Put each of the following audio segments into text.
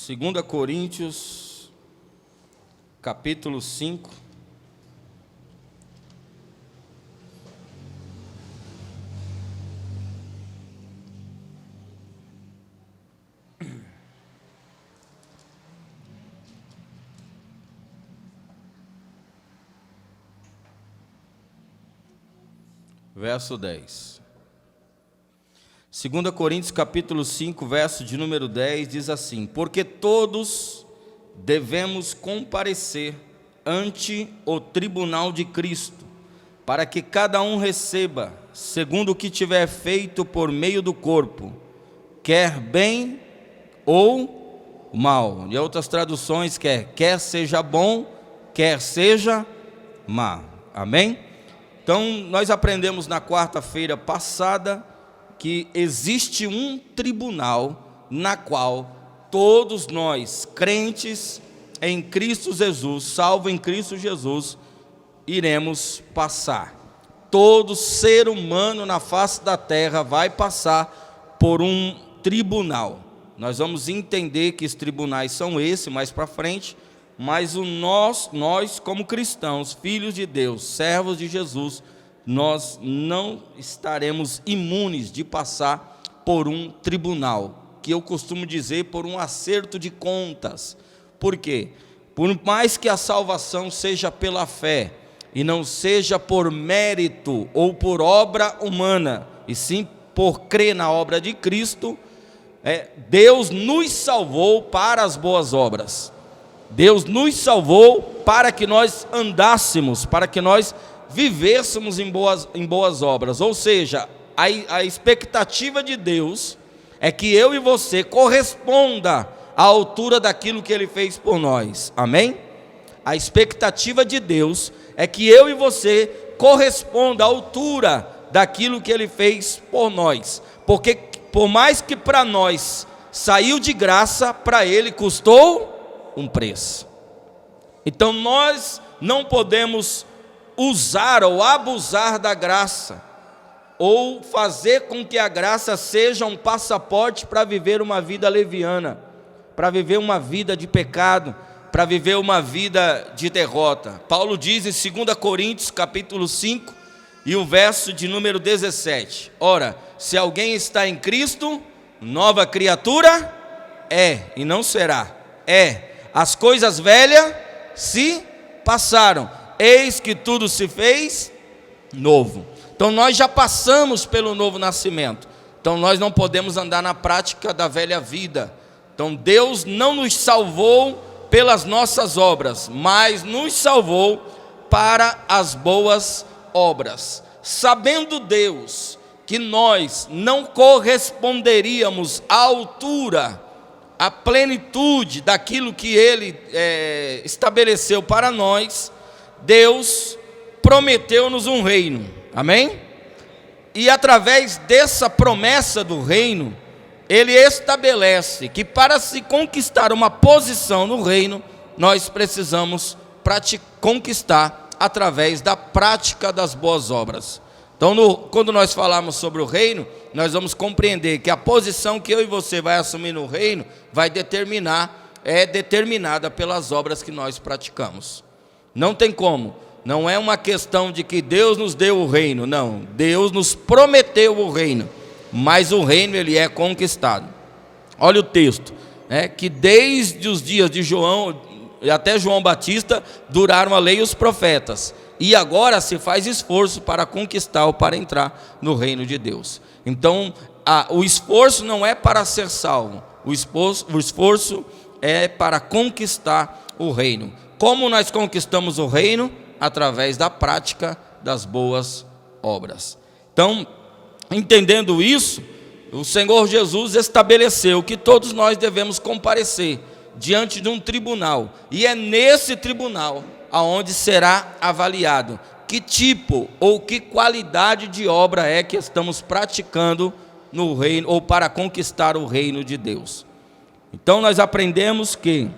2 Coríntios, capítulo 5. Verso 10. 2 Coríntios capítulo 5, verso de número 10, diz assim: porque todos devemos comparecer ante o tribunal de Cristo, para que cada um receba, segundo o que tiver feito por meio do corpo, quer bem ou mal. E outras traduções quer seja bom, quer seja má. Amém? Então, nós aprendemos na quarta-feira passada que existe um tribunal na qual todos nós, crentes em Cristo Jesus, salvo em Cristo Jesus, iremos passar. Todo ser humano na face da terra vai passar por um tribunal. Nós vamos entender que os tribunais são esses mais para frente, mas nós como cristãos, filhos de Deus, servos de Jesus, nós não estaremos imunes de passar por um tribunal, que eu costumo dizer por um acerto de contas. Por quê? Por mais que a salvação seja pela fé, e não seja por mérito ou por obra humana, e sim por crer na obra de Cristo, Deus nos salvou para as boas obras. Deus nos salvou para que nós andássemos, para que nós vivêssemos em boas obras. Ou seja, a expectativa de Deus é que eu e você corresponda à altura daquilo que Ele fez por nós. Amém? A expectativa de Deus é que eu e você corresponda à altura daquilo que Ele fez por nós. Porque por mais que para nós saiu de graça, para Ele custou um preço. Então nós não podemos usar ou abusar da graça, ou fazer com que a graça seja um passaporte para viver uma vida leviana, para viver uma vida de pecado, para viver uma vida de derrota. Paulo diz em 2 Coríntios capítulo 5 e o verso de número 17: ora, se alguém está em Cristo, nova criatura é, e não será, as coisas velhas se passaram, eis que tudo se fez novo. Então nós já passamos pelo novo nascimento. Então nós não podemos andar na prática da velha vida. Então Deus não nos salvou pelas nossas obras, mas nos salvou para as boas obras. Sabendo Deus que nós não corresponderíamos à altura, à plenitude daquilo que Ele estabeleceu para nós, Deus prometeu-nos um reino, amém? E através dessa promessa do reino, Ele estabelece que para se conquistar uma posição no reino, nós precisamos conquistar através da prática das boas obras. Então, quando nós falarmos sobre o reino, nós vamos compreender que a posição que eu e você vai assumir no reino, é determinada pelas obras que nós praticamos. Não tem como, não é uma questão de que Deus nos deu o reino, não, Deus nos prometeu o reino, mas o reino ele é conquistado. Olha o texto, que desde os dias de João e até João Batista duraram a lei e os profetas, e agora se faz esforço para conquistar ou para entrar no reino de Deus. Então o esforço não é para ser salvo, o esforço é para conquistar o reino. Como nós conquistamos o reino? Através da prática das boas obras. Então, entendendo isso, o Senhor Jesus estabeleceu que todos nós devemos comparecer diante de um tribunal, e é nesse tribunal aonde será avaliado que tipo ou que qualidade de obra é que estamos praticando no reino, ou para conquistar o reino de Deus. Então nós aprendemos que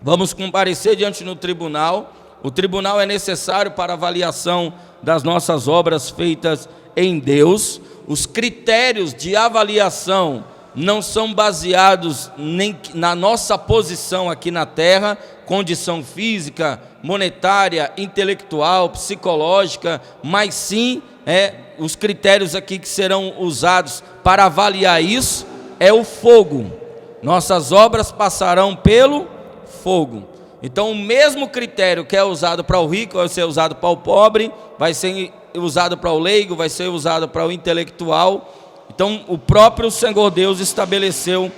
vamos comparecer diante do tribunal. O tribunal é necessário para avaliação das nossas obras feitas em Deus. Os critérios de avaliação não são baseados nem na nossa posição aqui na terra, condição física, monetária, intelectual, psicológica, mas sim os critérios aqui que serão usados para avaliar isso é o fogo. Nossas obras passarão pelo fogo. Então o mesmo critério que é usado para o rico vai ser usado para o pobre, vai ser usado para o leigo, vai ser usado para o intelectual. Então o próprio Senhor Deus estabeleceu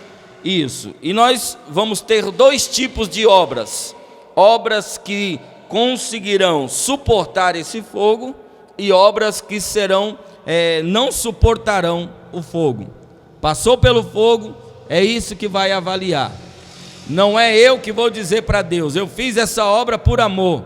isso. E nós vamos ter dois tipos de obras: obras que conseguirão suportar esse fogo e obras que não suportarão o fogo. Passou pelo fogo, é isso que vai avaliar. Não é eu que vou dizer para Deus, eu fiz essa obra por amor.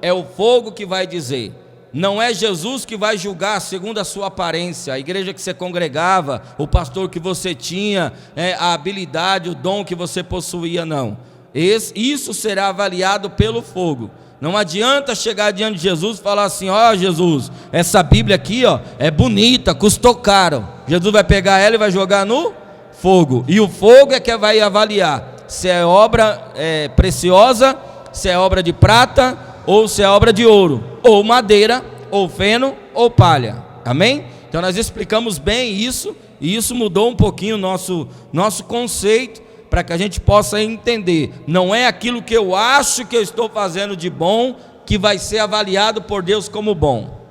É o fogo que vai dizer. Não é Jesus que vai julgar segundo a sua aparência, a igreja que você congregava, o pastor que você tinha, a habilidade, o dom que você possuía, não. Isso será avaliado pelo fogo. Não adianta chegar diante de Jesus e falar assim: ó, Jesus, essa Bíblia aqui, ó, é bonita, custou caro. Jesus vai pegar ela e vai jogar no fogo. E o fogo é que vai avaliar se é obra preciosa, se é obra de prata, ou se é obra de ouro, ou madeira, ou feno, ou palha. Amém? Então nós explicamos bem isso, e isso mudou um pouquinho o nosso conceito, para que a gente possa entender. Não é aquilo que eu acho que eu estou fazendo de bom que vai ser avaliado por Deus como bom.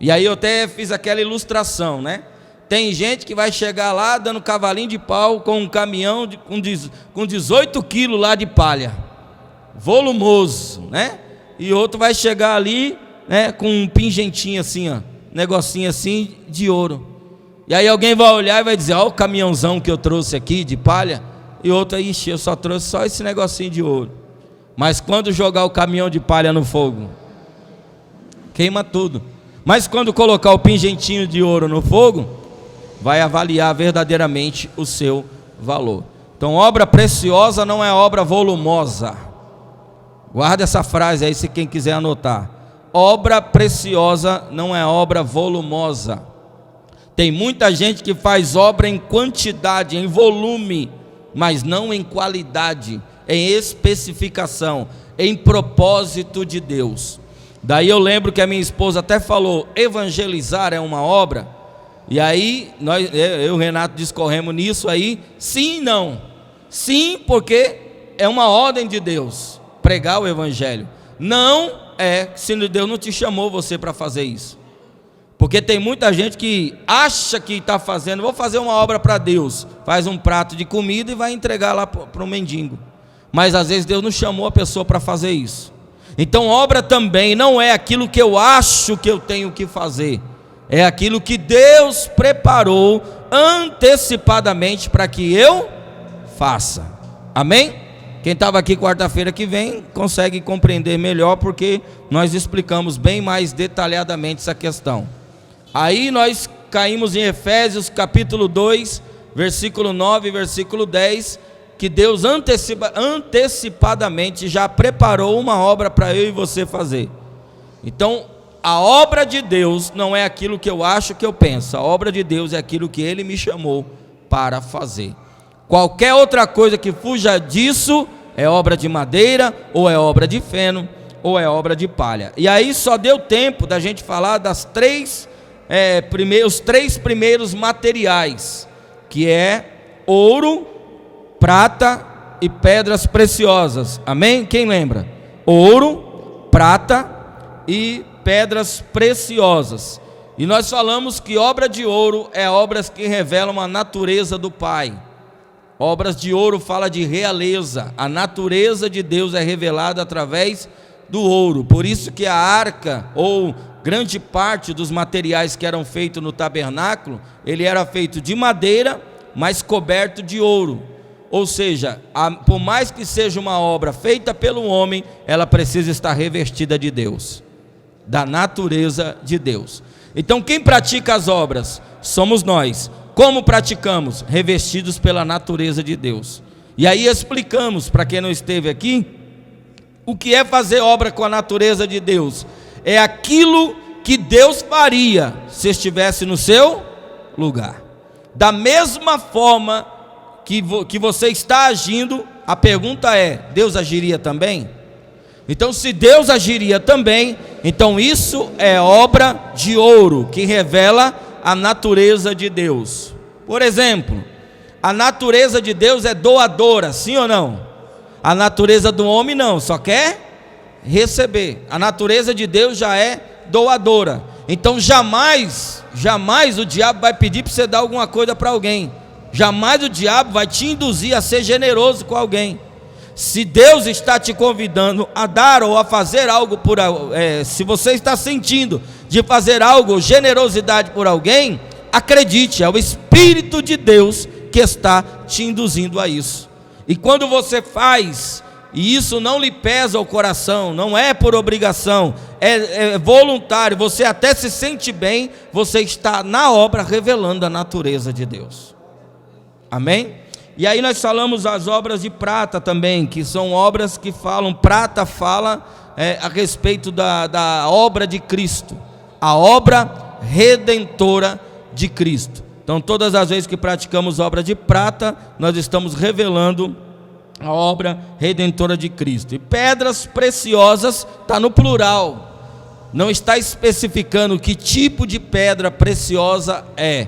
E aí eu até fiz aquela ilustração, né? Tem gente que vai chegar lá dando cavalinho de pau com um caminhão com 18 quilos lá de palha, volumoso, né? E outro vai chegar ali, né, com um pingentinho assim, ó, negocinho assim de ouro. E aí alguém vai olhar e vai dizer: ó, o caminhãozão que eu trouxe aqui de palha. E outro aí: eu só trouxe só esse negocinho de ouro. Mas quando jogar o caminhão de palha no fogo, queima tudo. Mas quando colocar o pingentinho de ouro no fogo, vai avaliar verdadeiramente o seu valor. Então obra preciosa não é obra volumosa. Guarda essa frase aí se quem quiser anotar. Obra preciosa não é obra volumosa. Tem muita gente que faz obra em quantidade, em volume, mas não em qualidade, em especificação, em propósito de Deus. Daí eu lembro que a minha esposa até falou: evangelizar é uma obra. E aí eu e o Renato discorremos nisso aí. Sim e não. Sim, porque é uma ordem de Deus pregar o evangelho. Não é se Deus não te chamou você para fazer isso. Porque tem muita gente que acha que está fazendo: vou fazer uma obra para Deus, faz um prato de comida e vai entregar lá para um mendigo. Mas às vezes Deus não chamou a pessoa para fazer isso. Então obra também não é aquilo que eu acho que eu tenho que fazer, é aquilo que Deus preparou antecipadamente para que eu faça. Amém? Quem estava aqui quarta-feira que vem consegue compreender melhor, porque nós explicamos bem mais detalhadamente essa questão. Aí nós caímos em Efésios capítulo 2, versículo 9 e versículo 10, que Deus antecipadamente já preparou uma obra para eu e você fazer. Então a obra de Deus não é aquilo que eu acho que eu penso. A obra de Deus é aquilo que Ele me chamou para fazer. Qualquer outra coisa que fuja disso é obra de madeira, ou é obra de feno, ou é obra de palha. E aí só deu tempo da gente falar das os três primeiros materiais, que é ouro, prata e pedras preciosas. Amém? Quem lembra? Ouro, prata e pedras preciosas. E nós falamos que obra de ouro é obras que revelam a natureza do Pai. Obras de ouro fala de realeza. A natureza de Deus é revelada através do ouro. Por isso que a arca, ou grande parte dos materiais que eram feitos no tabernáculo, ele era feito de madeira, mas coberto de ouro. Ou seja, por mais que seja uma obra feita pelo homem, ela precisa estar revestida de Deus, da natureza de Deus. Então quem pratica as obras somos nós. Como praticamos? Revestidos pela natureza de Deus. E aí explicamos, para quem não esteve aqui, o que é fazer obra com a natureza de Deus. É aquilo que Deus faria se estivesse no seu lugar. Da mesma forma que você está agindo, a pergunta é: Deus agiria também? Então, se Deus agiria também, então isso é obra de ouro, que revela a natureza de Deus. Por exemplo, a natureza de Deus é doadora, sim ou não? A natureza do homem não, só quer receber. A natureza de Deus já é doadora. Então jamais o diabo vai pedir para você dar alguma coisa para alguém. Jamais o diabo vai te induzir a ser generoso com alguém. Se Deus está te convidando a dar ou a fazer algo se você está sentindo de fazer algo, generosidade por alguém, acredite, é o Espírito de Deus que está te induzindo a isso. E quando você faz, e isso não lhe pesa o coração, não é por obrigação, é voluntário, você até se sente bem, você está na obra revelando a natureza de Deus. Amém? E aí nós falamos as obras de prata também, que são obras que falam, prata fala a respeito da obra de Cristo, a obra redentora de Cristo. Então todas as vezes que praticamos obra de prata, nós estamos revelando a obra redentora de Cristo. E pedras preciosas está no plural, não está especificando que tipo de pedra preciosa é.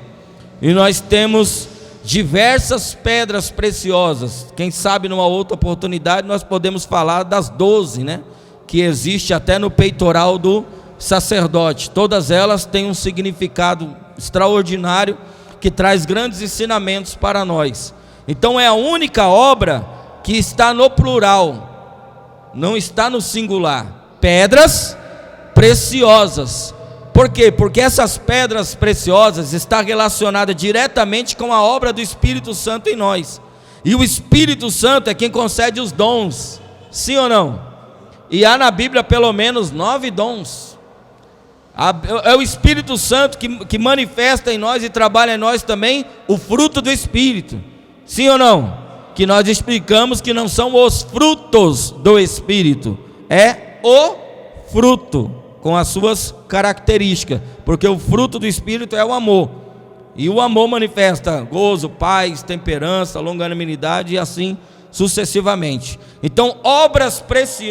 E nós temos diversas pedras preciosas. Quem sabe numa outra oportunidade nós podemos falar das 12, né? Que existe até no peitoral do sacerdote. Todas elas têm um significado extraordinário que traz grandes ensinamentos para nós. Então é a única obra que está no plural, não está no singular. Pedras preciosas. Por quê? Porque essas pedras preciosas estão relacionadas diretamente com a obra do Espírito Santo em nós. E o Espírito Santo é quem concede os dons, sim ou não? E há na Bíblia pelo menos 9 dons. É o Espírito Santo que manifesta em nós e trabalha em nós também o fruto do Espírito, sim ou não? Que nós explicamos que não são os frutos do Espírito, é o fruto, com as suas características, porque o fruto do Espírito é o amor, e o amor manifesta gozo, paz, temperança, longanimidade e assim sucessivamente. Então obras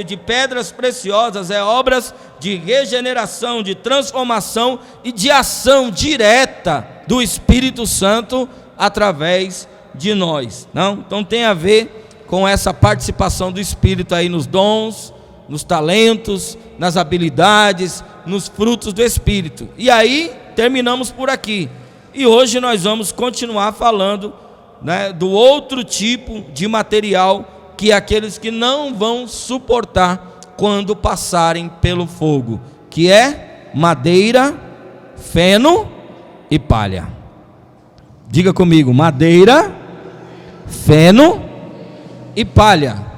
de pedras preciosas é obras de regeneração, de transformação e de ação direta do Espírito Santo através de nós, não? Então tem a ver com essa participação do Espírito aí nos dons, nos talentos, nas habilidades, nos frutos do Espírito. E aí terminamos por aqui. E hoje nós vamos continuar falando, né, do outro tipo de material, que é aqueles que não vão suportar quando passarem pelo fogo, que é madeira, feno e palha. Diga comigo: madeira, feno e palha.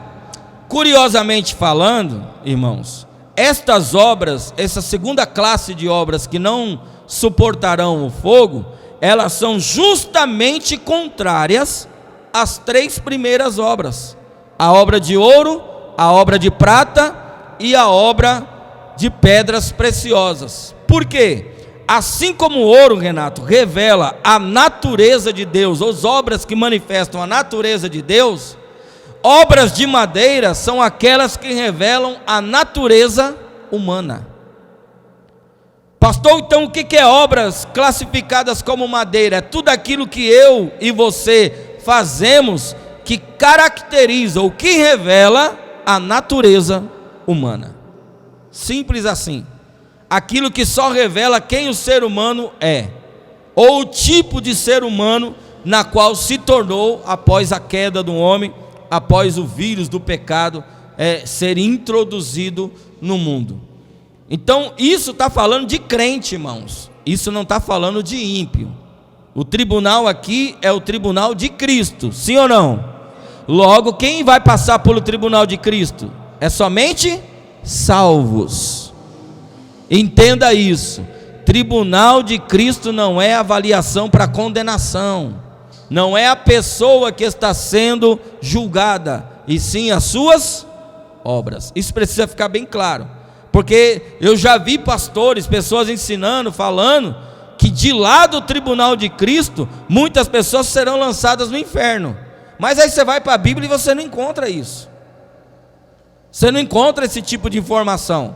Curiosamente falando, irmãos, estas obras, essa segunda classe de obras que não suportarão o fogo, elas são justamente contrárias às 3 primeiras obras: a obra de ouro, a obra de prata e a obra de pedras preciosas. Por quê? Assim como o ouro, Renato, revela a natureza de Deus, as obras que manifestam a natureza de Deus, obras de madeira são aquelas que revelam a natureza humana. Pastor, então o que é obras classificadas como madeira? É tudo aquilo que eu e você fazemos que caracteriza ou que revela a natureza humana. Simples assim. Aquilo que só revela quem o ser humano é, ou o tipo de ser humano na qual se tornou após a queda do homem, após o vírus do pecado ser introduzido no mundo. Então isso está falando de crente, irmãos, isso não está falando de ímpio. O tribunal aqui é o tribunal de Cristo, sim ou não? Logo, quem vai passar pelo tribunal de Cristo? É somente salvos. Entenda isso: tribunal de Cristo não é avaliação para condenação, não é a pessoa que está sendo julgada, e sim as suas obras. Isso precisa ficar bem claro, porque eu já vi pastores, pessoas ensinando, falando que de lá do tribunal de Cristo, muitas pessoas serão lançadas no inferno. Mas aí você vai para a Bíblia e você não encontra isso. Você não encontra esse tipo de informação.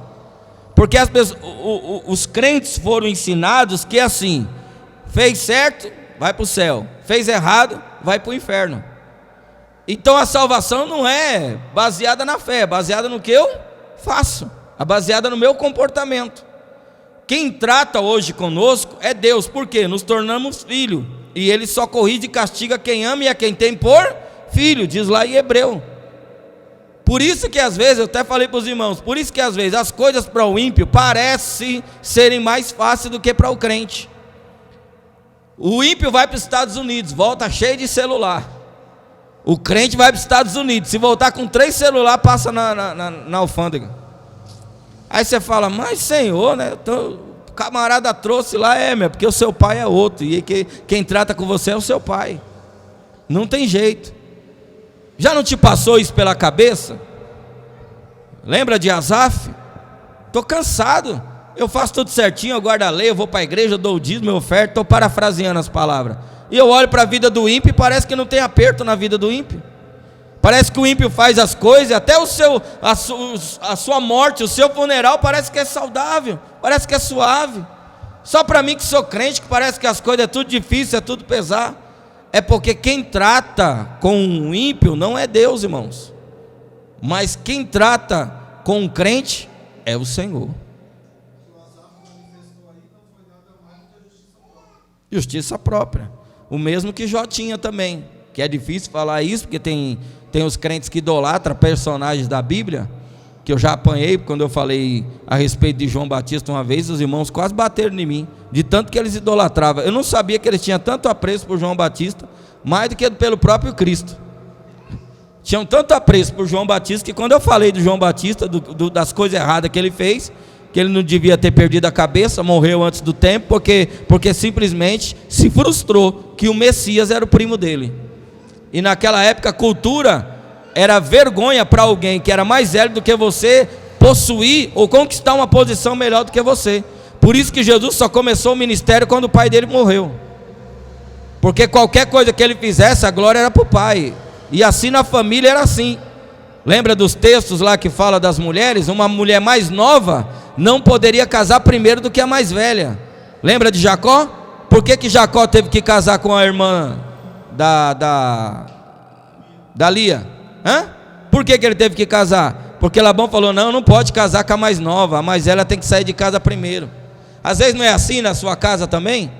Porque os crentes foram ensinados que assim, fez certo, vai para o céu. Fez errado, vai para o inferno. Então a salvação não é baseada na fé, é baseada no que eu faço, é baseada no meu comportamento. Quem trata hoje conosco é Deus, porque nos tornamos filhos, e Ele só corrige e castiga quem ama e a quem tem por filho, diz lá em Hebreu. Por isso que às vezes, eu até falei para os irmãos, por isso que às vezes as coisas para o ímpio parecem serem mais fáceis do que para o crente. O ímpio vai para os Estados Unidos, volta cheio de celular. O crente vai para os Estados Unidos, se voltar com 3 celulares, passa na alfândega. Aí você fala, mas Senhor, né? O camarada trouxe lá, porque o seu pai é outro, e quem trata com você é o seu pai. Não tem jeito. Já não te passou isso pela cabeça? Lembra de Asaf? Estou cansado, eu faço tudo certinho, eu guardo a lei, eu vou para a igreja, eu dou o dízimo, eu oferto, estou parafraseando as palavras. E eu olho para a vida do ímpio e parece que não tem aperto na vida do ímpio. Parece que o ímpio faz as coisas, até a sua morte, o seu funeral parece que é saudável, parece que é suave. Só para mim que sou crente, que parece que as coisas é tudo difícil, é tudo pesar. É porque quem trata com o ímpio não é Deus, irmãos. Mas quem trata com o crente é o Senhor. Justiça própria. O mesmo que Jó tinha também, que é difícil falar isso, porque tem os crentes que idolatram personagens da Bíblia, que eu já apanhei, quando eu falei a respeito de João Batista uma vez, os irmãos quase bateram em mim, de tanto que eles idolatravam. Eu não sabia que eles tinham tanto apreço por João Batista, mais do que pelo próprio Cristo. Tinham tanto apreço por João Batista, que quando eu falei do João Batista, das coisas erradas que ele fez, que ele não devia ter perdido a cabeça, morreu antes do tempo, porque simplesmente se frustrou que o Messias era o primo dele. E naquela época a cultura era vergonha para alguém que era mais velho do que você possuir ou conquistar uma posição melhor do que você. Por isso que Jesus só começou o ministério quando o pai dele morreu, porque qualquer coisa que ele fizesse, a glória era para o pai. E assim na família era assim. Lembra dos textos lá que fala das mulheres? Uma mulher mais nova não poderia casar primeiro do que a mais velha. Lembra de Jacó? Por que Jacó teve que casar com a irmã da Lia? Por que ele teve que casar? Porque Labão falou, não pode casar com a mais nova, a mais velha tem que sair de casa primeiro. Às vezes não é assim na sua casa também?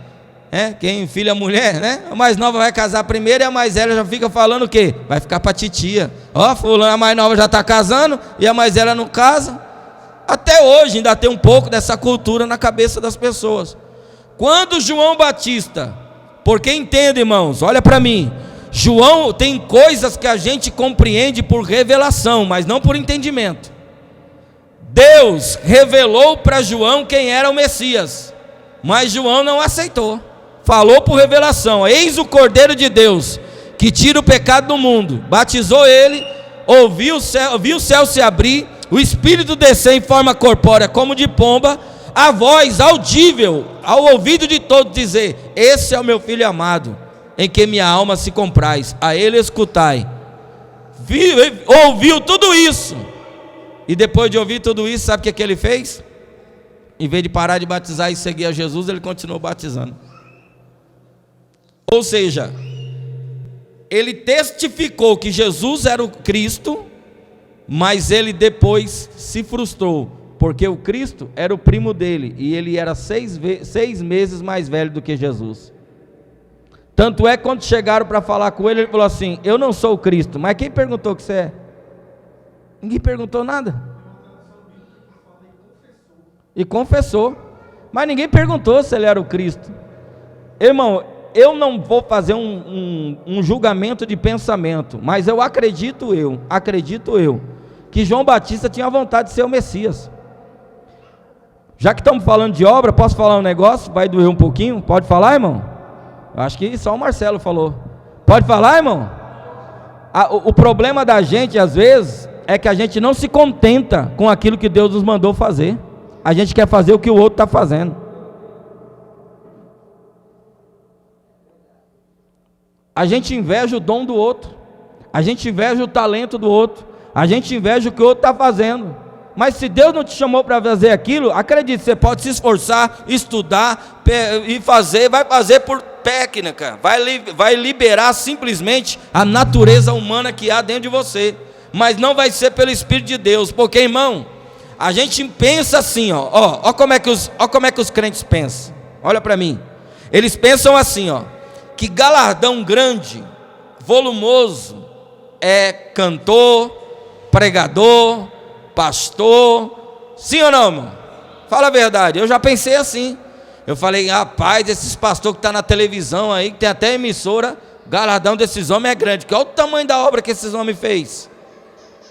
Quem filha a mulher, né? A mais nova vai casar primeiro e a mais velha já fica falando o quê? Vai ficar para titia. Fulano, a mais nova já está casando e a mais velha não casa. Até hoje ainda tem um pouco dessa cultura na cabeça das pessoas. Quando João Batista, porque entende, irmãos, olha para mim, João tem coisas que a gente compreende por revelação, mas não por entendimento. Deus revelou para João quem era o Messias, mas João não aceitou. Falou por revelação, eis o Cordeiro de Deus, que tira o pecado do mundo. Batizou ele, viu o céu se abrir, o Espírito descer em forma corpórea como de pomba, a voz audível ao ouvido de todos dizer, esse é o meu Filho amado, em que minha alma se compraz, a ele escutai. Ouviu tudo isso, e depois de ouvir tudo isso, sabe o que ele fez? Em vez de parar de batizar e seguir a Jesus, ele continuou batizando. Ou seja, ele testificou que Jesus era o Cristo, mas ele depois se frustrou, porque o Cristo era o primo dele, e ele era 6 meses mais velho do que Jesus. Tanto é que quando chegaram para falar com ele, ele falou assim, eu não sou o Cristo. Mas quem perguntou que você é? Ninguém perguntou nada. E confessou. Mas ninguém perguntou se ele era o Cristo. Irmão, eu não vou fazer um julgamento de pensamento, mas eu acredito que João Batista tinha vontade de ser o Messias. Já que estamos falando de obra, posso falar um negócio? Vai doer um pouquinho? Pode falar, irmão? Eu acho que só o Marcelo falou. Pode falar, irmão? O problema da gente, às vezes, é que a gente não se contenta com aquilo que Deus nos mandou fazer. A gente quer fazer o que o outro está fazendo. A gente inveja o dom do outro. a gente inveja o talento do outro, a gente inveja o que o outro está fazendo. Mas se Deus não te chamou para fazer aquilo, acredite, você pode se esforçar, estudar e fazer, vai fazer por técnica, vai liberar simplesmente a natureza humana que há dentro de você, mas não vai ser pelo Espírito de Deus, porque, irmão, a gente pensa assim, ó como é que os crentes pensam, olha para mim, eles pensam assim, que galardão grande, volumoso, é cantor, pregador, pastor, sim ou não, irmão? Fala a verdade, eu já pensei assim, eu falei, rapaz, esses pastores que estão na televisão aí, que tem até emissora, galardão desses homens é grande, que olha o tamanho da obra que esses homens fez.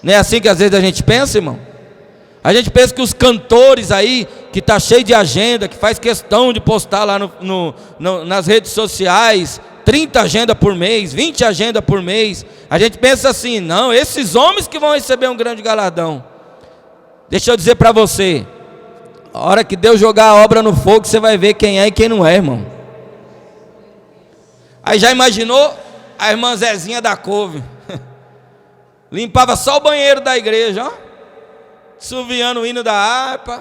Não é assim que às vezes a gente pensa, irmão? A gente pensa que os cantores aí, que está cheio de agenda, que faz questão de postar lá nas redes sociais, 30 agendas por mês, 20 agendas por mês, a gente pensa assim, não, esses homens que vão receber um grande galardão. Deixa eu dizer para você, a hora que Deus jogar a obra no fogo, você vai ver quem é e quem não é, irmão. Aí já imaginou a irmã Zezinha da couve, limpava só o banheiro da igreja, suviando o hino da harpa,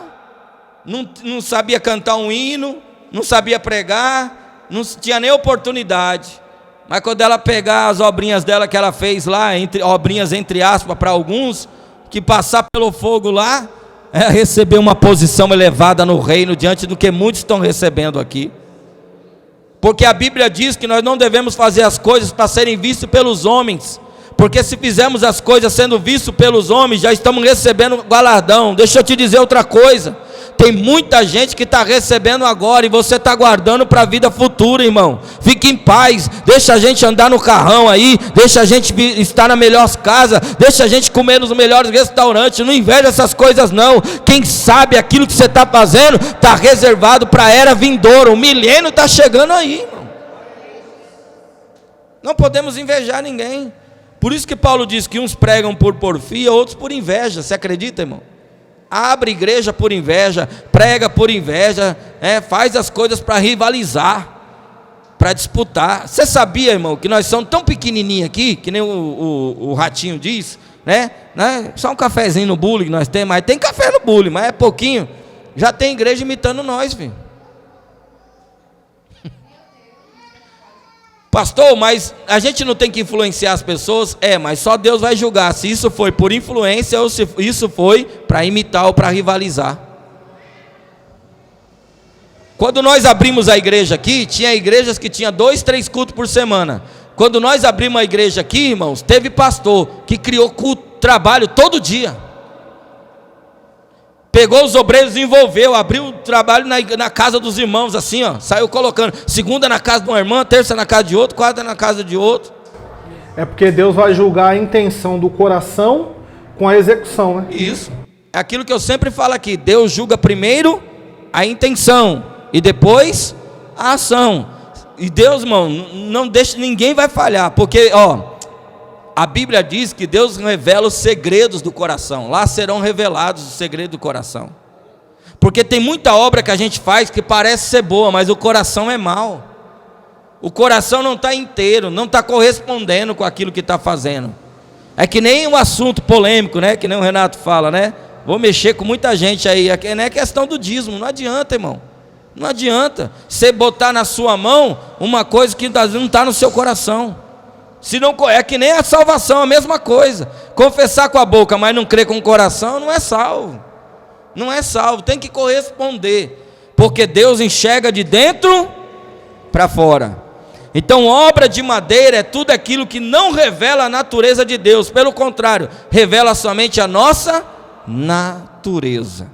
não sabia cantar um hino, não sabia pregar, não tinha nem oportunidade, mas quando ela pegar as obrinhas dela que ela fez lá, obrinhas entre aspas para alguns, que passar pelo fogo lá, é receber uma posição elevada no reino, diante do que muitos estão recebendo aqui, porque a Bíblia diz que nós não devemos fazer as coisas para serem vistos pelos homens, porque se fizermos as coisas sendo vistos pelos homens, já estamos recebendo galardão. Deixa eu te dizer outra coisa, tem muita gente que está recebendo agora, e você está guardando para a vida futura, irmão. Fique em paz, deixa a gente andar no carrão aí, deixa a gente estar na melhor casa, deixa a gente comer nos melhores restaurantes, não inveja essas coisas não. Quem sabe aquilo que você está fazendo, está reservado para a era vindoura, o milênio está chegando aí, irmão. Não podemos invejar ninguém. Por isso que Paulo diz que uns pregam por porfia, outros por inveja. Você acredita, irmão? Abre igreja por inveja, prega por inveja, faz as coisas para rivalizar, para disputar. Você sabia, irmão, que nós somos tão pequenininhos aqui, que nem o Ratinho diz, né? Só um cafezinho no bullying nós temos, mas tem café no bullying, mas é pouquinho. Já tem igreja imitando nós, filho. Pastor, mas a gente não tem que influenciar as pessoas? Mas só Deus vai julgar se isso foi por influência ou se isso foi para imitar ou para rivalizar. Quando nós abrimos a igreja aqui, tinha igrejas que tinha 2, 3 cultos por semana. Quando nós abrimos a igreja aqui, irmãos, teve pastor que criou trabalho todo dia. Pegou os obreiros e envolveu, abriu o trabalho na casa dos irmãos, assim, saiu colocando, segunda na casa de uma irmã, terça na casa de outro, quarta na casa de outro. É porque Deus vai julgar a intenção do coração com a execução, né? Isso, é aquilo que eu sempre falo aqui, Deus julga primeiro a intenção, e depois a ação. E Deus, irmão, não deixa, ninguém vai falhar, porque, a Bíblia diz que Deus revela os segredos do coração. Lá serão revelados os segredos do coração. Porque tem muita obra que a gente faz que parece ser boa, mas o coração é mau. O coração não está inteiro, não está correspondendo com aquilo que está fazendo. É que nem um assunto polêmico, né? Que nem o Renato fala, né? Vou mexer com muita gente aí. Não é questão do dízimo, não adianta, irmão. Não adianta você botar na sua mão uma coisa que não está no seu coração. Se não, é que nem a salvação, a mesma coisa. Confessar com a boca, mas não crer com o coração, não é salvo. Não é salvo, tem que corresponder. Porque Deus enxerga de dentro para fora. Então, obra de madeira é tudo aquilo que não revela a natureza de Deus. Pelo contrário, revela somente a nossa natureza.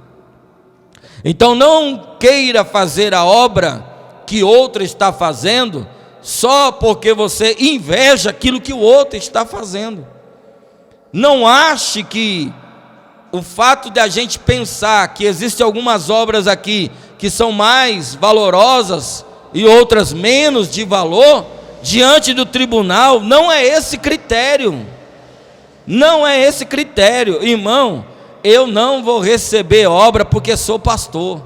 Então, não queira fazer a obra que outro está fazendo só porque você inveja aquilo que o outro está fazendo. Não ache que o fato de a gente pensar que existem algumas obras aqui que são mais valorosas e outras menos de valor, diante do tribunal, não é esse critério. Não é esse critério, irmão. Eu não vou receber obra porque sou pastor.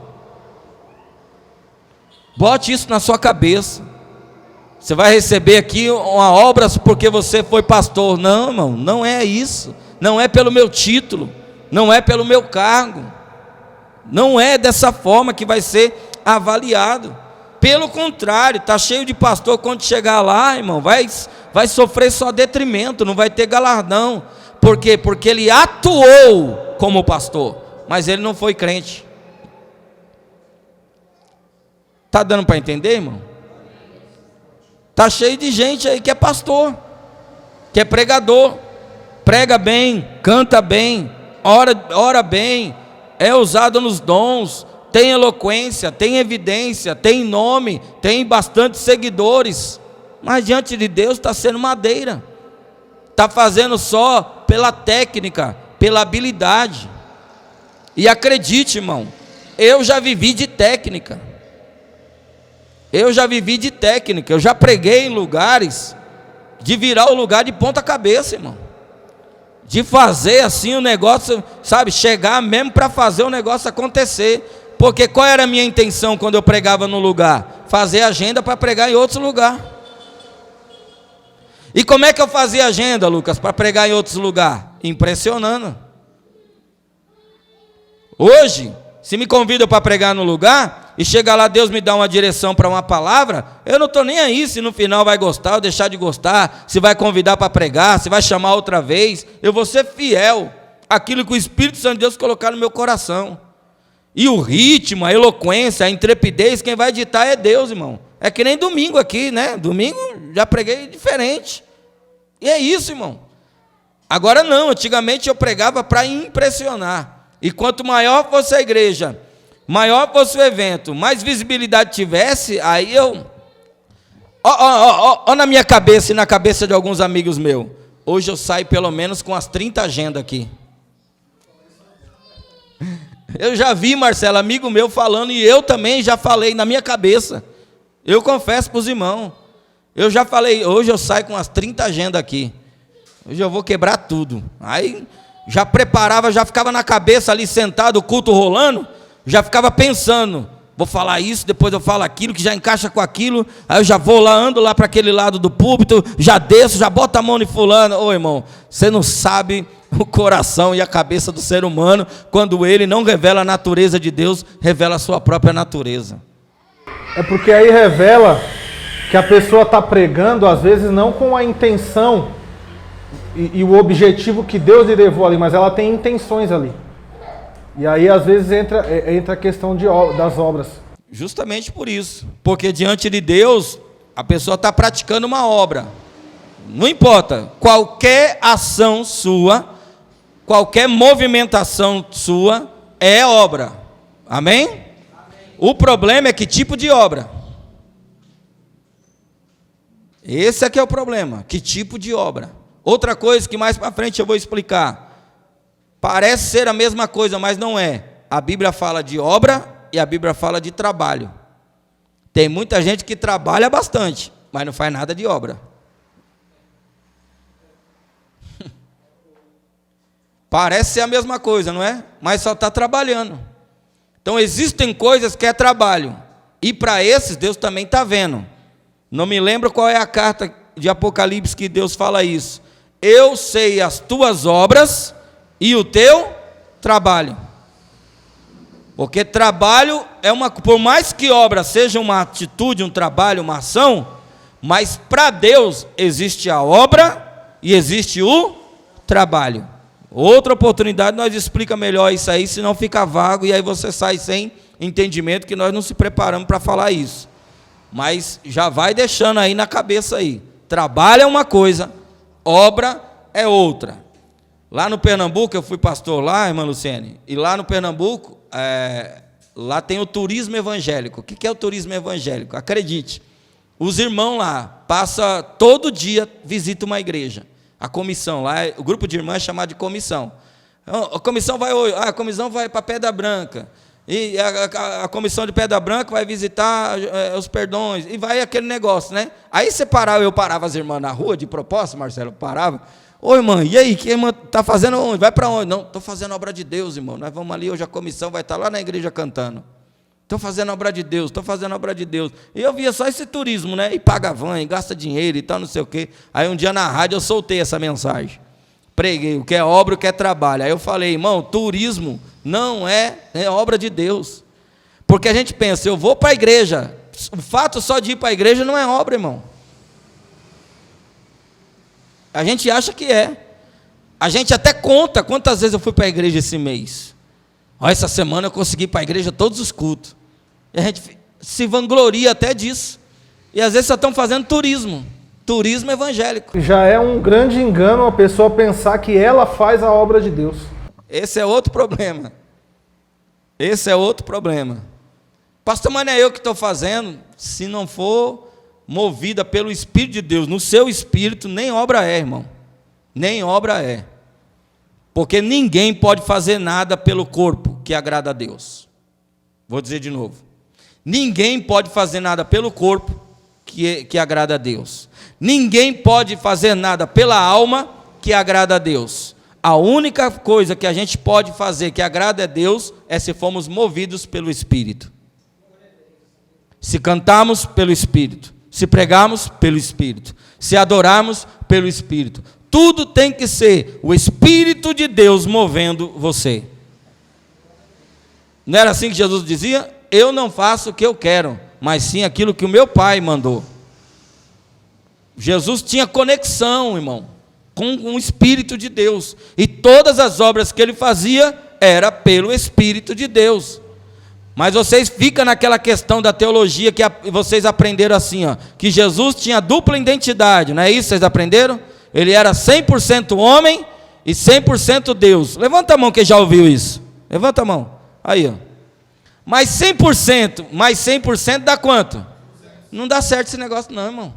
Bote isso na sua cabeça. Você vai receber aqui uma obra porque você foi pastor. Não, irmão, não é isso. Não é pelo meu título, não é pelo meu cargo. Não é dessa forma que vai ser avaliado. Pelo contrário, está cheio de pastor, quando chegar lá, irmão, vai sofrer só detrimento, não vai ter galardão. Por quê? Porque ele atuou como pastor, mas ele não foi crente. Está dando para entender, irmão? Está cheio de gente aí que é pastor, que é pregador, prega bem, canta bem, ora bem, é usado nos dons, tem eloquência, tem evidência, tem nome, tem bastante seguidores, mas diante de Deus está sendo madeira, está fazendo só pela técnica, pela habilidade. E acredite, irmão, eu já vivi de técnica. Eu já preguei em lugares de virar o lugar de ponta cabeça, irmão. De fazer assim o negócio, sabe, chegar mesmo para fazer o negócio acontecer. Porque qual era a minha intenção quando eu pregava no lugar? Fazer agenda para pregar em outros lugares. E como é que eu fazia agenda, Lucas, para pregar em outros lugares? Impressionando. Hoje, se me convidam para pregar no lugar, e chega lá, Deus me dá uma direção para uma palavra, eu não estou nem aí se no final vai gostar ou deixar de gostar, se vai convidar para pregar, se vai chamar outra vez. Eu vou ser fiel àquilo que o Espírito Santo de Deus colocar no meu coração. E o ritmo, a eloquência, a intrepidez, quem vai ditar é Deus, irmão. É que nem domingo aqui, né? Domingo já preguei diferente. E é isso, irmão. Agora não, antigamente eu pregava para impressionar. E quanto maior fosse a igreja, maior fosse o evento, mais visibilidade tivesse, aí eu... Ó na minha cabeça e na cabeça de alguns amigos meus. Hoje eu saio pelo menos com as 30 agendas aqui. Eu já vi, Marcelo, amigo meu falando, e eu também já falei na minha cabeça. Eu confesso para os irmãos. Eu já falei, hoje eu saio com as 30 agendas aqui. Hoje eu vou quebrar tudo. Aí já preparava, já ficava na cabeça ali sentado, o culto rolando, já ficava pensando, vou falar isso, depois eu falo aquilo, que já encaixa com aquilo, aí eu já vou lá, ando lá para aquele lado do púlpito, já desço, já boto a mão em fulano. Ô irmão, você não sabe o coração e a cabeça do ser humano, quando ele não revela a natureza de Deus, revela a sua própria natureza. É porque aí revela que a pessoa está pregando, às vezes não com a intenção e o objetivo que Deus lhe levou ali, mas ela tem intenções ali. E aí às vezes entra a questão das obras. Justamente por isso, porque diante de Deus, a pessoa está praticando uma obra. Não importa, qualquer ação sua, qualquer movimentação sua é obra. Amém? Amém. O problema é que tipo de obra. Esse aqui é o problema, que tipo de obra. Outra coisa que mais para frente eu vou explicar. Parece ser a mesma coisa, mas não é. A Bíblia fala de obra e a Bíblia fala de trabalho. Tem muita gente que trabalha bastante, mas não faz nada de obra. Parece ser a mesma coisa, não é? Mas só está trabalhando. Então existem coisas que é trabalho. E para esses Deus também está vendo. Não me lembro qual é a carta de Apocalipse que Deus fala isso. Eu sei as tuas obras e o teu trabalho. Porque trabalho é por mais que obra seja uma atitude, um trabalho, uma ação, mas para Deus existe a obra e existe o trabalho. Outra oportunidade nós explica melhor isso aí, senão fica vago e aí você sai sem entendimento, que nós não se preparamos para falar isso. Mas já vai deixando aí na cabeça aí. Trabalho é uma coisa, obra é outra. Lá no Pernambuco, eu fui pastor lá, irmã Luciene, e lá no Pernambuco, lá tem o turismo evangélico. O que é o turismo evangélico? Acredite, os irmãos lá, passa todo dia, visita uma igreja. A comissão lá, o grupo de irmãs é chamado de comissão. A comissão vai hoje, a comissão vai para Pedra Branca. E a comissão de Pedra Branca vai visitar os Perdões, e vai aquele negócio, né? Aí eu parava as irmãs na rua, de propósito, Marcelo, parava. Ô irmã, e aí, que irmã está fazendo onde? Vai para onde? Não, estou fazendo obra de Deus, irmão. Nós vamos ali, hoje a comissão vai estar lá na igreja cantando. Estou fazendo a obra de Deus, estou fazendo a obra de Deus. E eu via só esse turismo, né? E paga van, e gasta dinheiro e tal, não sei o quê. Aí um dia na rádio eu soltei essa mensagem. Preguei, o que é obra, o que é trabalho. Aí eu falei, irmão, turismo não é obra de Deus. Porque a gente pensa, eu vou para a igreja. O fato só de ir para a igreja não é obra, irmão. A gente acha que é. A gente até conta quantas vezes eu fui para a igreja esse mês. Ó, essa semana eu consegui ir para a igreja todos os cultos. E a gente se vangloria até disso. E às vezes só estão fazendo turismo. Turismo evangélico. Já é um grande engano a pessoa pensar que ela faz a obra de Deus. Esse é outro problema. Esse é outro problema. Pastor, mas não é eu que estou fazendo. Se não for movida pelo Espírito de Deus, no seu espírito, nem obra é, irmão. Nem obra é. Porque ninguém pode fazer nada pelo corpo que agrada a Deus. Vou dizer de novo. Ninguém pode fazer nada pelo corpo que agrada a Deus. Ninguém pode fazer nada pela alma que agrada a Deus. A única coisa que a gente pode fazer que agrada a Deus é se formos movidos pelo Espírito. Se cantarmos pelo Espírito, se pregarmos pelo Espírito, se adorarmos pelo Espírito. Tudo tem que ser o Espírito de Deus movendo você. Não era assim que Jesus dizia? Eu não faço o que eu quero, mas sim aquilo que o meu Pai mandou. Jesus tinha conexão, irmão, com o Espírito de Deus. E todas as obras que ele fazia era pelo Espírito de Deus. Mas vocês ficam naquela questão da teologia que vocês aprenderam assim, ó, que Jesus tinha dupla identidade, não é isso que vocês aprenderam? Ele era 100% homem e 100% Deus. Levanta a mão quem já ouviu isso. Levanta a mão. Aí, ó. Mas 100% dá quanto? Não dá certo esse negócio não, irmão.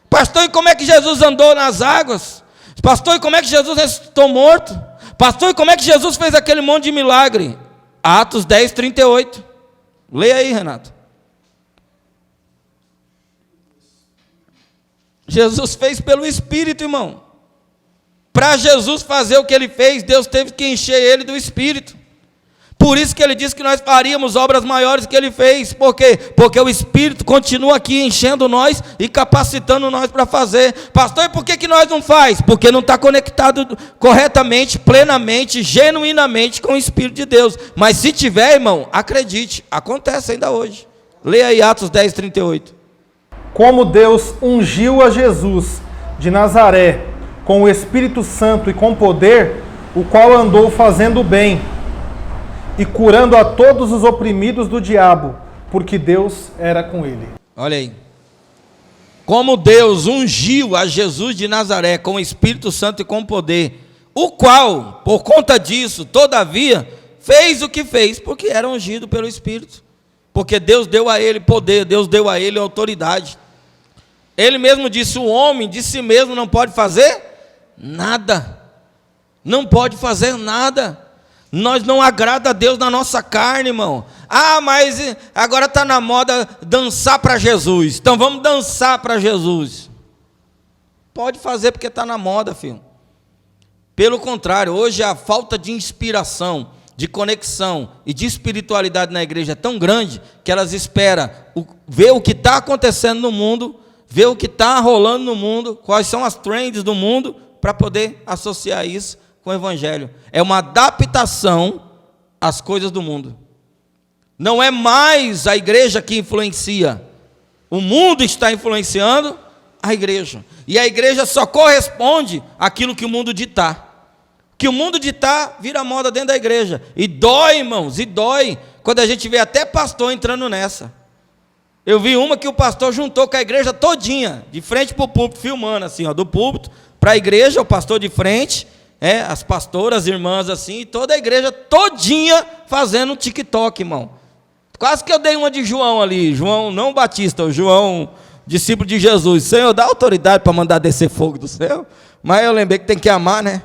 Pastor, e como é que Jesus andou nas águas? Pastor, e como é que Jesus ressuscitou morto? Pastor, e como é que Jesus fez aquele monte de milagre? Atos 10, 38. Leia aí, Renato. Jesus fez pelo Espírito, irmão. Para Jesus fazer o que ele fez, Deus teve que encher ele do Espírito. Por isso que ele disse que nós faríamos obras maiores que ele fez. Por quê? Porque o Espírito continua aqui enchendo nós e capacitando nós para fazer. Pastor, e por que nós não faz? Porque não está conectado corretamente, plenamente, genuinamente com o Espírito de Deus. Mas se tiver, irmão, acredite, acontece ainda hoje. Leia aí Atos 10, 38. Como Deus ungiu a Jesus de Nazaré com o Espírito Santo e com poder, o qual andou fazendo bem e curando a todos os oprimidos do diabo, porque Deus era com ele. Olha aí. Como Deus ungiu a Jesus de Nazaré com o Espírito Santo e com poder, o qual, por conta disso, todavia, fez o que fez, porque era ungido pelo Espírito. Porque Deus deu a ele poder, Deus deu a ele autoridade. Ele mesmo disse, o homem de si mesmo não pode fazer nada. Não pode fazer nada. Nós não agrada a Deus na nossa carne, irmão. Ah, mas agora está na moda dançar para Jesus. Então vamos dançar para Jesus. Pode fazer porque está na moda, filho. Pelo contrário, hoje a falta de inspiração, de conexão e de espiritualidade na igreja é tão grande que elas esperam ver o que está acontecendo no mundo, ver o que está rolando no mundo, quais são as trends do mundo, para poder associar isso com o Evangelho. É uma adaptação às coisas do mundo. Não é mais a igreja que influencia. O mundo está influenciando a igreja. E a igreja só corresponde àquilo que o mundo ditar. Que o mundo ditar vira moda dentro da igreja. E dói, irmãos, e dói quando a gente vê até pastor entrando nessa. Eu vi uma que o pastor juntou com a igreja todinha, de frente para o púlpito, filmando assim, ó, do púlpito para a igreja, o pastor de frente, as pastoras, as irmãs assim, e toda a igreja todinha fazendo um TikTok, irmão. Quase que eu dei uma de João ali, João não Batista, o João, discípulo de Jesus. Senhor, dá autoridade para mandar descer fogo do céu, mas eu lembrei que tem que amar, né?